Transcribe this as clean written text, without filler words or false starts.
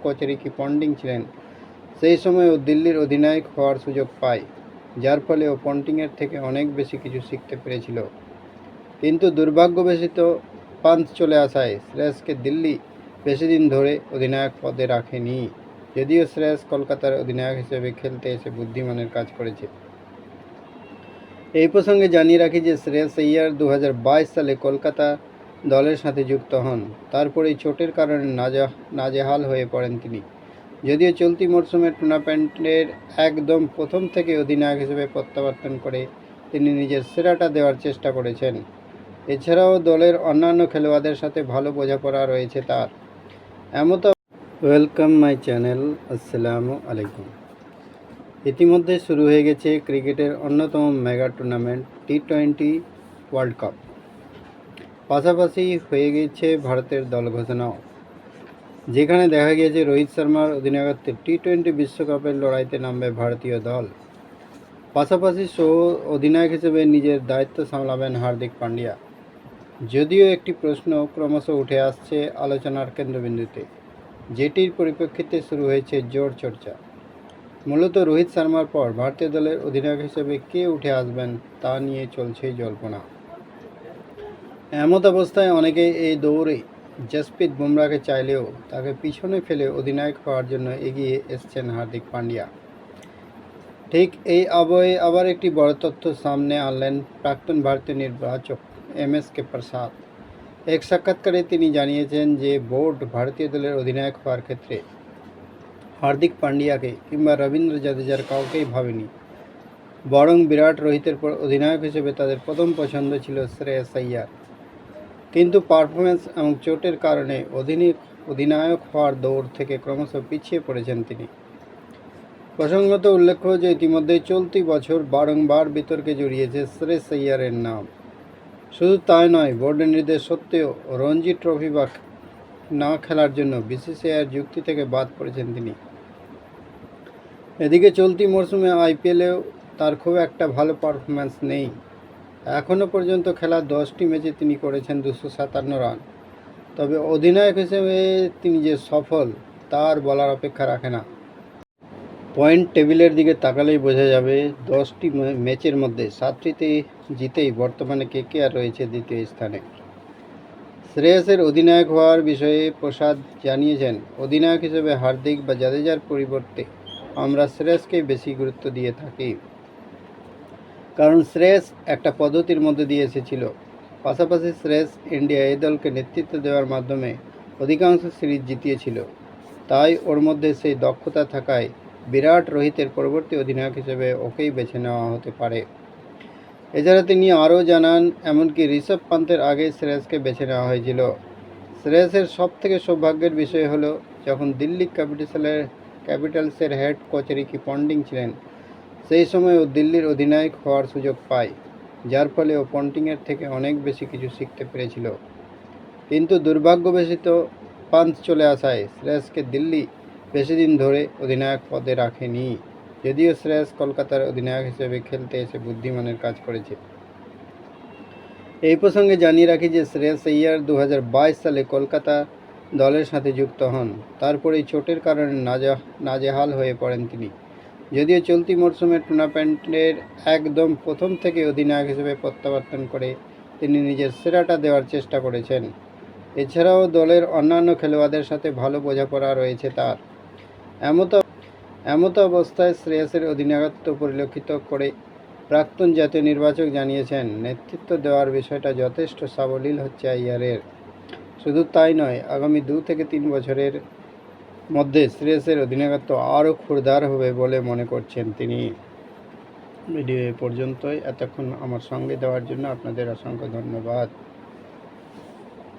কোচেরই কি পন্টিং ছিলেন, সেই সময় ও দিল্লির অধিনায়ক হওয়ার সুযোগ পায়, যার ফলে ও পন্টিংয়ের থেকে অনেক বেশি কিছু শিখতে পেরেছিল। কিন্তু দুর্ভাগ্যবশত পান্থ চলে আসায় শ্রেয়সকে দিল্লি বেশি দিন ধরে অধিনায়ক পদে রাখেনি। যদিও শ্রেয়স কলকাতার অধিনায়ক হিসেবে খেলতে এসে বুদ্ধিমানের কাজ করেছে। এই প্রসঙ্গে জানিয়ে রাখি যে শ্রেয়স আইয়ার 2022 সালে কলকাতা দলের সাথে যুক্ত হন। তারপরেই চোটের কারণে নাজেহাল হয়ে পড়েন তিনি। যদিও চলতি মরশুমের টুর্নামেন্টের একদম প্রথম থেকে অধিনায়ক হিসেবে প্রত্যাবর্তন করে তিনি নিজের সেরাটা দেওয়ার চেষ্টা করেছেন। এছাড়াও দলের অন্যান্য খেলোয়াড়দের সাথে ভালো বোঝাপড়া রয়েছে তার। Welcome my channel. আসসালামু আলাইকুম। ইতিমধ্যে শুরু হয়ে গেছে ক্রিকেটের অন্যতম মেগা টুর্নামেন্ট টি-20 ওয়ার্ল্ড কাপ। পাশাপাশি হয়ে গেছে ভারতের দল ঘোষণাও, যেখানে দেখা গিয়েছে রোহিত শর্মার অধিনায়কত্বে টি-20 বিশ্বকাপের লড়াইতে নামবে ভারতীয় দল। পাশাপাশি অধিনায়ক হিসেবে নিজের দায়িত্ব সামলাবেন হার্দিক পান্ডিয়া। যদিও একটি প্রশ্ন ক্রমশ উঠে আসছে আলোচনার কেন্দ্রবিন্দুতে, যেটির পরিপ্রেক্ষিতে শুরু হয়েছে জোর চর্চা। মূলত রোহিত শর্মার পর ভারতীয় দলের অধিনায়ক হিসেবে কে উঠে আসবেন তা নিয়ে চলছে জল্পনা। এমত অবস্থায় অনেকেই এই দৌড়ে জসপ্রীত বুমরাকে চাইলেও তাকে পিছনে ফেলে অধিনায়ক হওয়ার জন্য এগিয়ে এসছেন হার্দিক পান্ডিয়া। ঠিক এই আবহে আবার একটি বড় তথ্য সামনে আনলেন প্রাক্তন ভারতীয় নির্বাচক MSK প্রসাদ। এক সাক্ষাৎকারে তিনি জানিয়েছেন যে বোর্ড ভারতীয় দলের অধিনায়ক হওয়ার ক্ষেত্রে হার্দিক পান্ডিয়াকে কিংবা রবীন্দ্র জাদেজার কাউকেই ভাবেনি, বরং বিরাট রোহিতের পর অধিনায়ক হিসেবে তাদের প্রথম পছন্দ ছিল শ্রেয়স আইয়ার। কিন্তু পারফরমেন্স এবং চোটের কারণে অধিনায়ক হওয়ার দৌড় থেকে ক্রমশ পিছিয়ে পড়েছেন তিনি। প্রসঙ্গত উল্লেখ্য যে ইতিমধ্যে চলতি বছর বারংবার বিতর্কে জড়িয়েছে শ্রেয়স আইয়ারের নাম। শুধু তাই নয়, বোর্ডের নির্দেশ সত্ত্বেও রঞ্জি ট্রফি বা না খেলার জন্য BCCIর যুক্তি থেকে বাদ পড়েছেন তিনি। এদিকে চলতি মরশুমে IPLেও তার খুব একটা ভালো পারফরম্যান্স নেই। এখনও পর্যন্ত খেলা 10টি ম্যাচে তিনি করেছেন 257 রান। তবে অধিনায়ক হিসেবে তিনি যে সফল তার বলার অপেক্ষা রাখে না। পয়েন্ট টেবিলের দিকে তাকালেই বোঝা যাবে 10টি ম্যাচের মধ্যে 7টিতে জিতেই বর্তমানে KKR রয়েছে দ্বিতীয় স্থানে। শ্রেয়সের অধিনায়ক হওয়ার বিষয়ে প্রসাদ জানিয়েছেন, অধিনায়ক হিসেবে হার্দিক বা জাদেজার পরিবর্তে আমরা শ্রেয়সকেই বেশি গুরুত্ব দিয়ে থাকি, কারণ শ্রেয়স একটা পদ্ধতির মধ্যে দিয়ে এসেছিল। পাশাপাশি শ্রেয়স ইন্ডিয়া এই দলকে নেতৃত্ব দেওয়ার মাধ্যমে অধিকাংশ সিরিজ জিতিয়েছিল, তাই ওর মধ্যে সেই দক্ষতা থাকায় বিরাট রোহিতের পরবর্তী অধিনায়ক হিসেবে ওকেই বেছে নেওয়া হতে পারে। এছাড়া তিনি আরও জানান, এমনকি ঋষভ পান্তের আগে শ্রেয়সকে বেছে নেওয়া হয়েছিল। শ্রেয়সের সবথেকে সৌভাগ্যের বিষয় হলো, যখন দিল্লি ক্যাপিটালসের হেড কোচ রিকি পন্টিং ছিলেন, সেই সময় ও দিল্লির অধিনায়ক হওয়ার সুযোগ পায়, যার ফলে ও পন্টিংয়ের থেকে অনেক বেশি কিছু শিখতে পেরেছিল। কিন্তু দুর্ভাগ্যবশত পান্থ চলে আসায় শ্রেয়সকে দিল্লি বেশি দিন ধরে অধিনায়ক পদে রাখেনি। যদিও শ্রেয়স কলকাতার অধিনায়ক হিসেবে খেলতে এসে বুদ্ধিমানের কাজ করেছে। এই প্রসঙ্গে জানিয়ে রাখি যে শ্রেয়স আইয়ার 2022 সালে কলকাতা দলের সাথে যুক্ত হন। তারপরেই চোটের কারণে নাজেহাল হয়ে পড়েন তিনি। যদিও চলতি মরশুমের টুর্নামেন্টের একদম প্রথম থেকে অধিনায়ক হিসেবে প্রত্যাবর্তন করে তিনি নিজের সেরাটা দেওয়ার চেষ্টা করেছেন। এছাড়াও দলের অন্যান্য খেলোয়াড়দের সাথে ভালো বোঝাপড়া রয়েছে তার। এমত অবস্থায় শ্রেয়সের অধিনায়কত্ব পরিলক্ষিত করে প্রাক্তন জাতীয় নির্বাচক জানিয়েছেন, নেতৃত্ব দেওয়ার বিষয়টা যথেষ্ট সাবলীল হচ্ছে আইয়ারের। শুধু তাই নয়, আগামী 2 থেকে 3 বছরের মধ্যে শ্রেয়সের অধিনায়কত্ব আরও ক্ষুরধার হবে বলে মনে করছেন তিনি। ভিডিও এ পর্যন্তই। এতক্ষণ আমার সঙ্গে দেওয়ার জন্য আপনাদের অসংখ্য ধন্যবাদ।